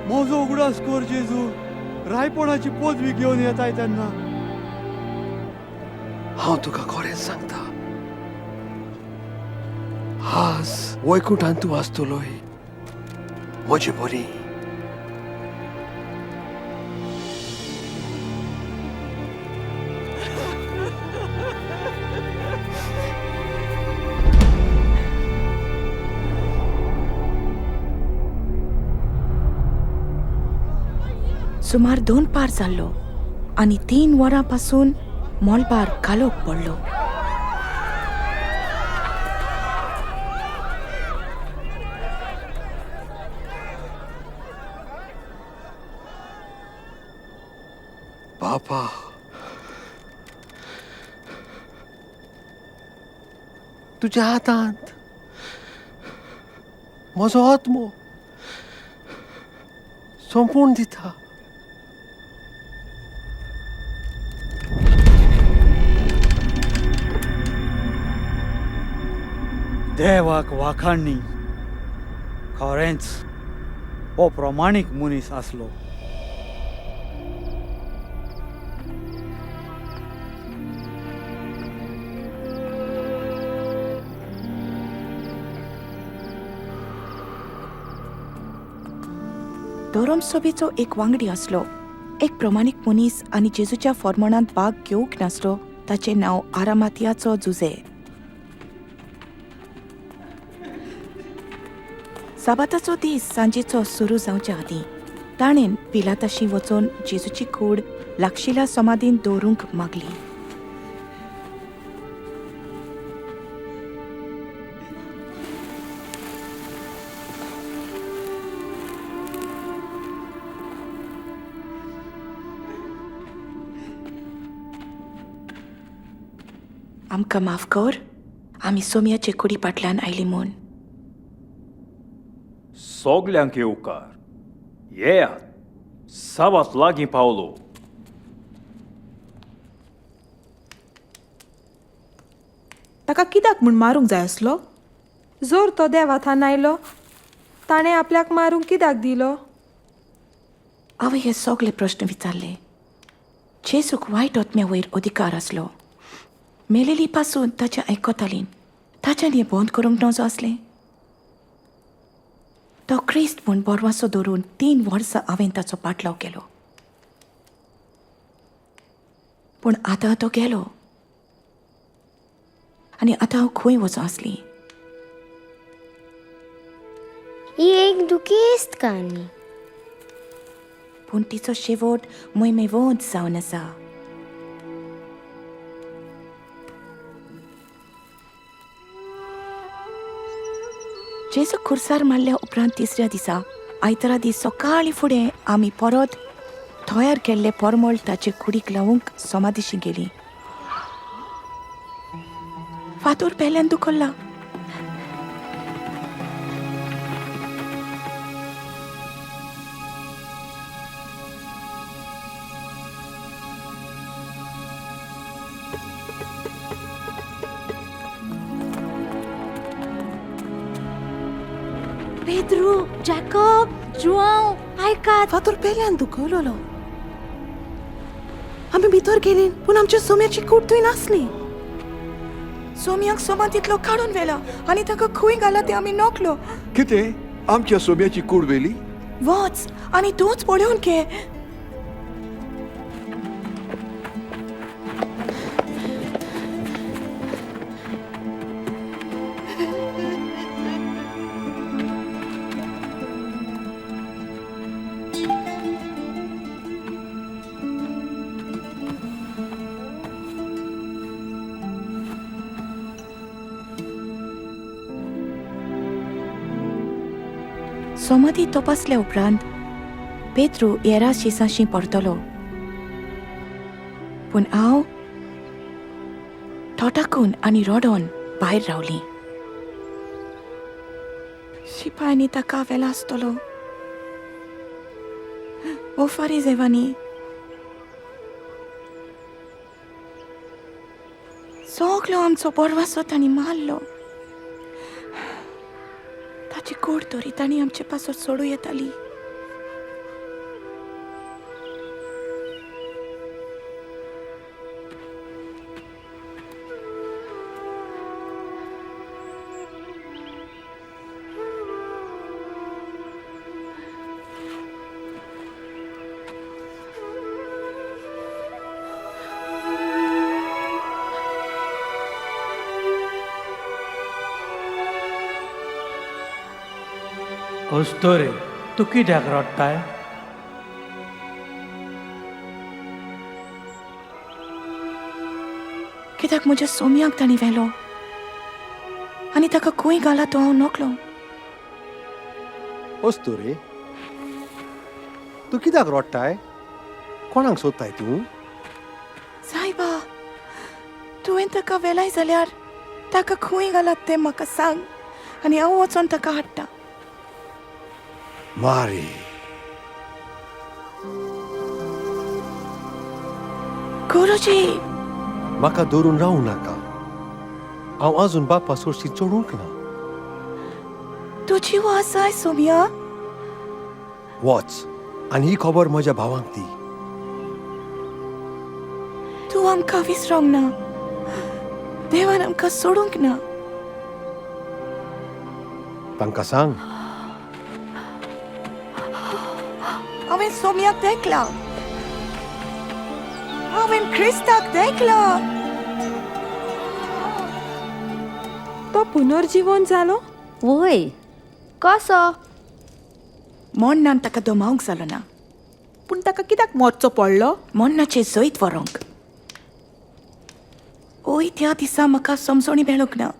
म्हजो उगडास कर जेजू रायपणाची पदवी घेवन येताय तेन्ना हांव तुका खरेंच सांगता आज वैकुंठांत तूं आसतलोय म्हजी बरी सुमार 2 पार जाल्लो आनी 3 वरांपासून मोलबार कालोख पडलो. बाबा तुज्या हातांत म्हजो आत्मो सोंपून दिता. देवाक वाखाणणी खरेंच हो प्रमाणीक मनीस आसलो. धोरमसभेचो एक वांगडी आसलो, एक प्रमाणीक मनीस आनी जेजूच्या फॉर्मणांत भाग घेवंक नासलो. ताचें नांव आरामातियाचो जुजे. साबाताचो दीस सांजेचो सुरू जावच्या आदीं ताणें पिलाताशी वचून जेजूची कूड लागशिल्ल्या समाधीन दवरूंक मागली. आमकां माफ कर, आमी सोम्याचे कुडी फाटल्यान आयली म्हूण. सोगल्यांक येवकार, येयात, सावात लागीं पावलो. ताका कित्याक म्हूण मारूंक जाय आसलो? जोर तो देवाथान आयलो ताणें आपल्याक मारूंक कित्याक दिलो? हांवें हे सगळे प्रश्न विचारले, जेसूक वायट आत्म्या वयर अधिकार आसलो मेलेली पासून ताच्या आयकतालीं ताच्यान हें बंद करूंक नजो आसलें तो क्रिस्त म्हूण बोरवासो धरून 3 वर्सां हांवें ताचो पाटलाव केलो पूण आतां तो गेलो आनी आतां हांव खंय वचूं आसली ही एक दुखेस्त काणी पूण तिचो शेवट मोहिमेवंत जावन आसा जेजू खुर्सार मारल्या उपरांत तिसऱ्या दिसा आयतारा दीस सकाळी फुडें आमी परत तयार केल्ले परमळ ताचे कुडीक लावूंक समाधीशी गेली फातर पेल्यान दुखल्ला Pedro, Jacob, João, आयकात फातर पेल्यान दुखवलेलो आमी भितर गेली पूण आमच्या सोम्याची कूड थंय नासली सोमयाक समाधींतलो काडून व्हेला आनी ताका खंय घाला ते आमी नोकलो कितें आमच्या सोम्याची कूड वेली वच आनी तूंच पळोवन घे समाधी तपासल्या उपरांत पेद्रू येरा शिसाशी परतलो पूण हांव थोटाकून आनी रडोन भायर रावली शिपायांनी ताका वेला आसतलो ओ फारिजेवांनी सगलो आमचो बोरवासो तांणी मारलो ताची कूड तरी तांणी आमचे पासत सोडूं येताली रे तू कित्याक रडटाय कित्याक म्हज्या सोम्याक तांणी व्हेलो आनी ताका खंय घाला तो हांव नोकलो वस्तू रे तू कित्याक रडटाय कोणाक सोदताय तूं सायबा तुवें ताका व्हेलाय जाल्यार ताका खंय घालात तें म्हाका सांग आनी हांव वचोन ताका हाडटां मारी गुरुजी म्हाका धरून रावूं नाका हांव अजून बापा सोडशी चडूंक ना तूं जिवो आसाय सोम्या वच आनी ही खबर म्हज्या भावांक दी तूं आमकां विसरोंक ना देवान आमकां सोडूंक ना तांकां सांग हांवें सोम्याक देखला हांवें क्रिस्ताक देखला तो पुनर्जीवन जालो वय कसो मोन्नान ताका दोमावंक जालो ना पूण ताका कित्याक मरचो पडलो मोन्नाचे जैत व्हरोंक ओय त्या दिसा म्हाका समजोणी मेळूंक ना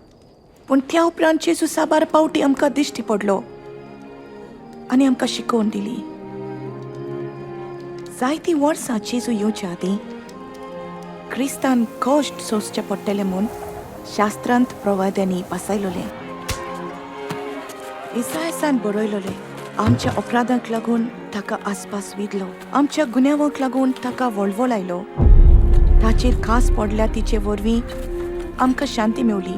पूण त्या उपरांत जेजू साबार पावटी आमकां दिश्टी पडलो आनी आमकां शिकोवन दिली जायतीं वर्सां जेजू येवच्या आदीं क्रिस्तान कश्ट सोंसचे पडटले म्हूण शास्त्रांत प्रवाद्यांनी बसयलोलें इसायासान बरयलोलें आमच्या अपराधांक लागून ताका आसपास विधलो आमच्या गुन्यांवांक लागून ताका वळवळ आयलो ताचेर खास पडल्या तिचे वरवीं आमकां शांती मेवली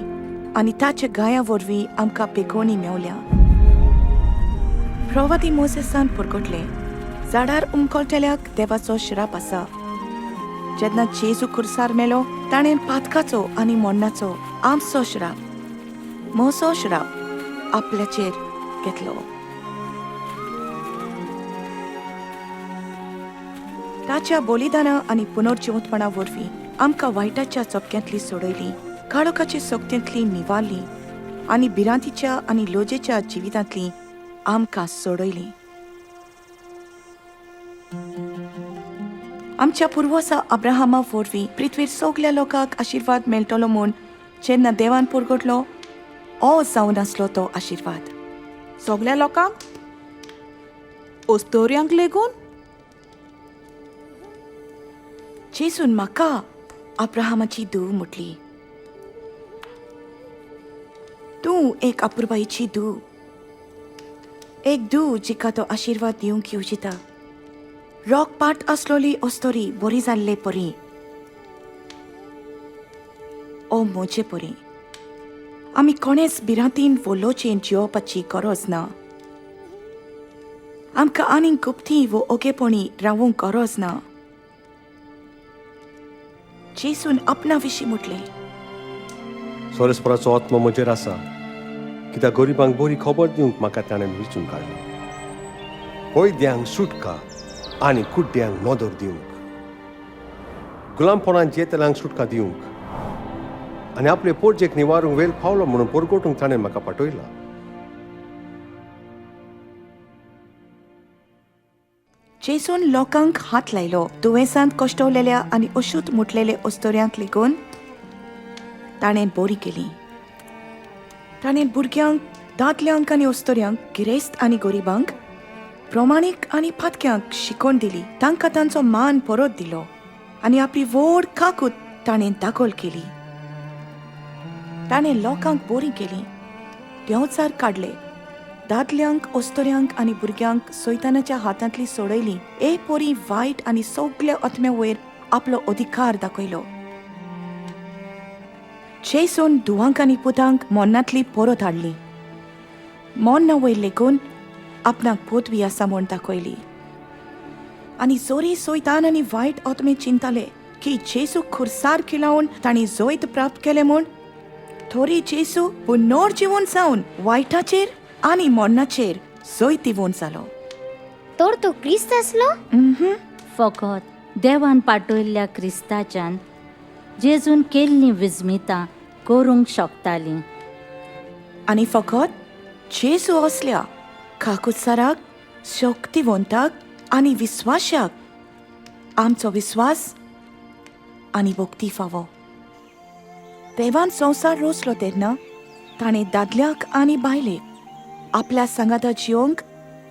आनी ताच्या गाया वरवीं आमकां पेखोवणी मेवल्या प्रवादी मोसेसान परगटलें झाडार उमकोलतेल्याक देवाचो श्राप आसा जेन्ना जेजू खुर्सार मेलो ताणें पातकाचो आनी मोन्नाचो आमचो श्राप म्हजो श्राप आपल्याचेर घेतलो. ताच्या बलिदाना आनी पुनर्जिवंतपणा वरवीं आमकां वायटाच्या चपक्यांतली सोडयली, काळोखाचे सोक्तेंतली निवारली आनी भिरांतीच्या आनी लोजेच्या जिवितांतली आमकां सोडयली. आमच्या पुर्वजा अब्राहमा वरवीं पृथ्वीर सगल्या लोकांक आशिर्वाद मेळटलो म्हूण जेन्ना देवान पुरगटलो, हो जावन आसलो तो आशिर्वाद. सगल्या लोकांक ओस्तोऱ्यांक लेगून जेजून म्हाका अब्राहमाची धूव म्हटली. तूं एक अपुरबाईची धूव, एक धूव जिका तो आशिर्वाद दिवंक येवजिता. रोग पाट आसलोली ओस्तोरी बरी जाल्ले परी, ओ मोचे परी. आमी कोणेच भिरांतीन वो लोचेन जियोवपाची गरज ना. आमकां आनीक गुप्ती वो ओगेपणी रावूंक गरज ना. जेजून आपणा विशीं म्हटलें, सोरेस्पराचो आत्मा म्हजेर आसा, कित्याक गरिबांक बरी खबर दिवंक म्हाका ताणें वेंचून काडलो. कोयद्यांक सुटका आनी कुड्ड्यांक नदर दिवंक, गुलामपणान जेतल्यांक सुटका दिवंक आनी आपले पोरजेक निवारूंक वेळ पावलो म्हणून परगोटूंक ताणें म्हाका पाठयला. जेजून लोकांक हात लायलो. दुयेंसांत कश्टवलेल्या आनी अशुद्ध मुटलेले ओस्तोऱ्यांक लेगून ताणें बरी केली. ताणें भुरग्यांक, दादल्यांक आनी ओस्तोऱ्यांक, गिरेस्त आनी गरिबांक, प्रमाणीक आनी फातक्यांक शिकवण दिली. तांकां तांचो मान परत दिलो आनी आपली व्हड काकूत ताणें दाखोल केली. ताणें लोकांक बरी केली, देंवचार काडले. दादल्यांक, ओस्तोऱ्यांक आनी भुरग्यांक सैतानाच्या हातांतली सोडयली. एक परी वायट आनी सगल्या आत्म्या वयर आपलो अधिकार दाखयलो. जेजून धुवांक आनी पुतांक मोन्नांतली परत हाडली. मोन्ना वयर लेगून आपणाक पदवी आसा म्हूण दाखयली. आनी जोरी सैतान आनी वायट आत्मे चिंताले की जेजू खुर्सार खिलावन तांणी जैत प्राप्त केलें म्हूण. थोरी जेजू पुनर्जिवन जावन वायटाचेर आनी मोन्नाचेर जैत दिवून जालो. तर तो क्रिस्त आसलो? फकत देवान पाठयल्ल्या क्रिस्ताच्यान जेजून केल्लीं विजमितां करूंक शकतालीं. आनी फकत जेजू असल्या काकुत्साराक, शक्तिवंताक आनी विस्वाशाक आमचो विस्वास आनी भक्ती फावो. देवान संवसार रचलो तेन्ना ताणें दादल्याक आनी बायलेक आपल्या सांगाता जियोंक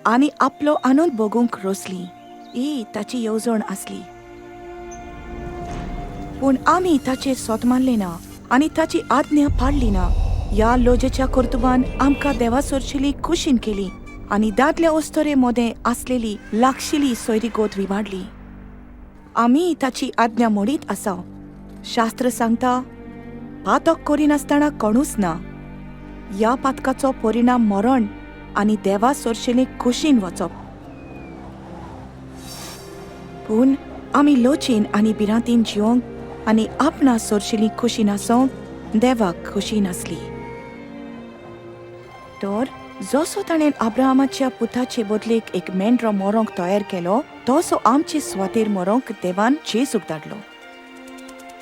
आनी आपलो आनंद भोगूंक रचली. ही ताची येवजण आसली. पूण आमी ताचेर सोत मानले ना आनी ताची आज्ञा पाळली ना. ह्या लोजेच्या कर्तुबान आमकां देवासोरशिली कुशीन केली आनी दादल्या ओस्तोरे मोदें आसलेली लागशिली सोयरीगोत विबाडली. आमी ताची आज्ञा मोडीत आसा. शास्त्र सांगता, पातक करिनासतना कोणूच ना. ह्या पातकाचो परिणाम मरण आनी देवा सोरशिले कुशीन वचप. पूण आमी लोचेन आनी भिरांतीन जियोंक आनी आपणा सोरशिली खुशी नासोंक देवाक खुशी नासली. तर जसो ताणें अब्राहमाच्या पुताचे बदलेक एक मेंढरो मरोंक तयार केलो, तसो आमचे स्वातेर मरोंक देवान जेजूक धाडलो.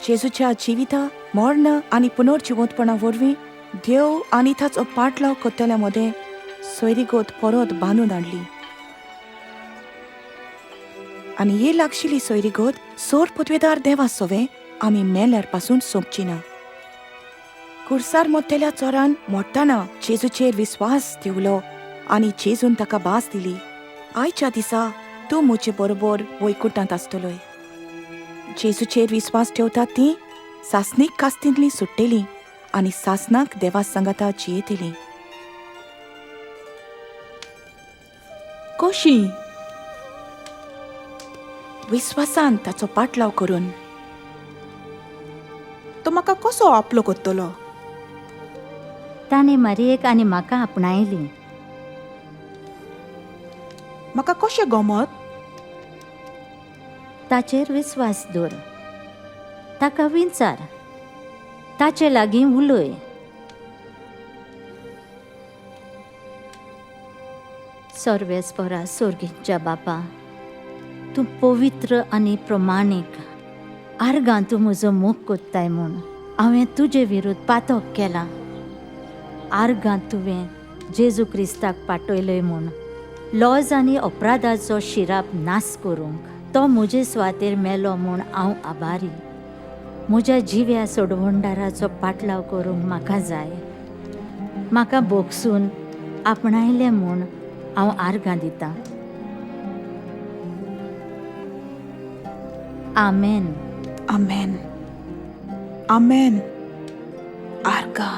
जेजूच्या जिविता, मरण आनी पुनर्जिवंतपणा वरवीं देव आनी ताचो पाटलाव कोत्तेल्या मदें सोयरीगोत परत बांदून हाडली. आनी ही लागशिली सोयरीगोत सोर पदवेदार देवा सोवे आमी मेल्यार पासून सोंपची ना. खुर्सार मोत्तेल्या चोरान मोडटाना जेजूचेर विस्वास दिवलो आनी जेजून ताका भास दिली, आयच्या दिसा तूं म्हजे बरोबर वैकुंठांत आसतलोय. जेजूचेर विस्वास ठेवतात तीं सासणीक कास्तींतलीं सुट्टेलीं आनी सासनाक देवा सांगाता जियेतेलीं. कशी? विस्वासान ताचो पाटलाव करून. तो म्हाका कसो आपलो कोत्तलो? ताणें मारयेक आनी म्हाका आपणायली. म्हाका कशें गमत? ताचेर विस्वास दवर. ताका विचार, ताचे लागीं उलय. सर्वेस्परा सोर्गीच्या बापा, तूं पवित्र आनी प्रमाणीक. आर्गां तूं म्हजो मोग कोत्ताय म्हूण हांवें तुजे विरुद्ध पातक केला. आर्गां तुवें जेजू क्रिस्ताक पाठयलय म्हूण लॉज आनी अपराधाचो शिराप नास करूंक तो म्हजे सुवातेर मेलो म्हूण हांव आभारी. म्हज्या जिव्या सोडवणदाराचो पाटलाव करूंक म्हाका जाय. म्हाका बोगसून आपणायलें म्हूण हांव आर्गां दितां. आमेन. आमेन. आमेन. आर्गा.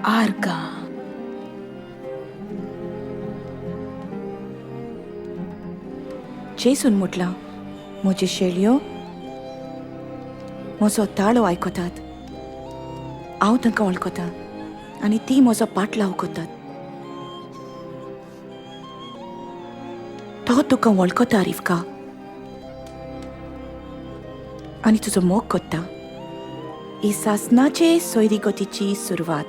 आर्गा. जेसून म्हटलां, म्हज्यो शेळयो म्हजो ताळो आयकतात. हांव तांकां वळखतां आनी ती म्हजो पाटलाव करतात. तो तुका वळखता रिवका आनी तुजो मोग कोत्ता. ही सासनाचे सोयरीगतीची सुरवात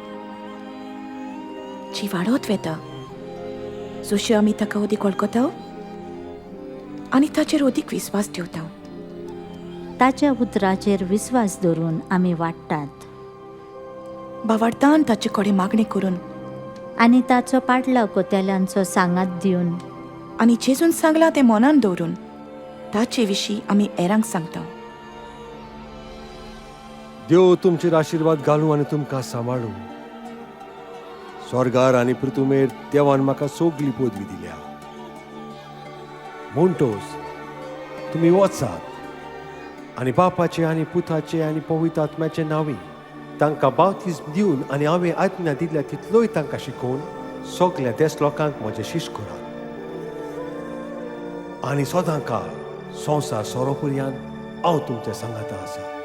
जी वाडत वेता जशी आमी ताका अदीक वळखता आनी ताचेर अदीक विस्वास ठेवता. ताच्या उतराचेर विस्वास दवरून आमी वाडटात. बावार्थान ताचे कडेन मागणी करून आनी ताचो पाटलाव कोतेल्यांचो सांगात दिवन आनी जेजून सांगलां तें मनान दवरून ताचे विशीं आमी हेरांक सांगता. देव तुमचेर आशिर्वाद घालूं आनी तुमकां सांबाळूं. स्वर्गार आनी पृथ्वीमेर देवान म्हाका सोगली पदवी दिल्या. म्हणटोच तुमी वचात आनी बापाचे आनी पुताचे आनी पवित्र आत्म्याचे नांवी तांकां बावतीस्म दिवन आनी हांवें आज्ञा दिल्या तितलोय तांकां शिकोवन सगल्या देश लोकांक म्हजे शिश्य करात. आनी सदां काळ संवसार सोरोपर्यंत हांव तुमच्या सांगाता आसा.